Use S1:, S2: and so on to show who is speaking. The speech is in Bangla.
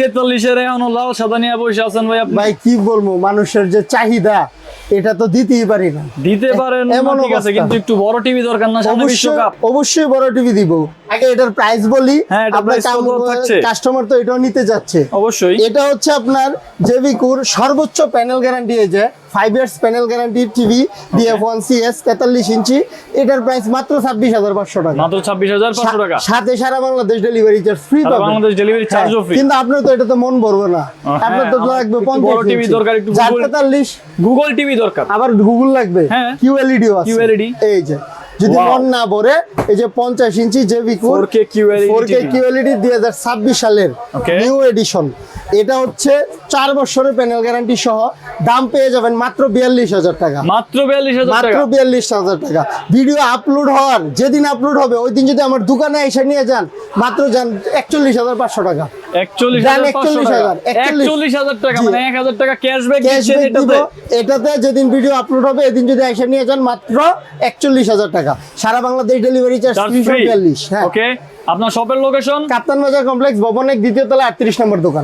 S1: 43 এর এমন লাল সাদা নিয়ে বসে আছেন ভাই আপনি।
S2: ভাই কি বলবো, মানুষের যে চাহিদা এটা তো দিতেই পারি না।
S1: দিতে পারেন
S2: এমন
S1: ঠিক আছে,
S2: অবস্থা।
S1: কিন্তু একটু বড় টিভি দরকার না, সামনে বিশ্বকাপ।
S2: অবশ্যই বড় টিভি দিব। আগে এটার প্রাইস বলি,
S1: হ্যাঁ, এটা
S2: আপনার
S1: price কত থাকছে?
S2: কাস্টমার তো এটাও নিতে যাচ্ছে।
S1: অবশ্যই
S2: এটা হচ্ছে আপনার জেভিকুর সর্বোচ্চ প্যানেল গ্যারান্টি, এই যে 5 years panel guarantee TV DF1CS 43 ইঞ্চি। এটার প্রাইস মাত্র 26,500 টাকা।
S1: মাত্র 26,500 টাকা।
S2: সাথে সারা বাংলাদেশ ডেলিভারি চার্জ ফ্রি
S1: সারা
S2: পাবেন।
S1: বাংলাদেশ ডেলিভারি চার্জও ফ্রি।
S2: কিন্তু আপনার তো এটা তো মন ভরবে না, আপনার তো
S1: হ্যাঁ,
S2: লাগবে
S1: একটু
S2: 50
S1: বড় টিভি
S2: ইঞ্চি।
S1: দরকার, একটু
S2: যার
S1: Google-
S2: 43
S1: গুগল টিভি দরকার।
S2: আবার গুগল লাগবে,
S1: হ্যাঁ।
S2: QLED ও আছে।
S1: QLED
S2: এই যে যদি
S1: Wow.
S2: মন না ভরে, এই যে 50 ইঞ্চি জেভিকুর
S1: 4K QLED
S2: 4K QLED 2026 সালের
S1: Okay.
S2: New addition. এটা হচ্ছে 4 বছরের প্যানেল গ্যারান্টি সহ। দাম পেয়ে যাবেন মাত্র 42,000 টাকা।
S1: মাত্র 42,000
S2: মাত্র
S1: টাকা।
S2: 42,000 টাকা। ভিডিও আপলোড হওয়ার যেদিন আপলোড হবে ওই দিন যদি আমার দোকানে এসে নিয়ে যান, মাত্র যান 41,500 টাকা।
S1: 41,500 টাকা। 41,000 টাকা, মানে 1,000 টাকা ক্যাশব্যাক দিচ্ছেন
S2: ক্যাশব্যাক দিব
S1: এটাতে।
S2: এটাতে। যেদিন ভিডিও আপলোড হবে এদিন যদি এসে নিয়ে যান, মাত্র 41,000 টাকা। সারা Bangladesh delivery charge
S1: Charge
S2: 342।
S1: free।
S2: হ্যাঁ,
S1: ওকে, আপনার শপের লোকেশন?
S2: কাপ্তান বাজার কমপ্লেক্স, ভবন 1 দ্বিতীয় তলা 38 নম্বর দোকান।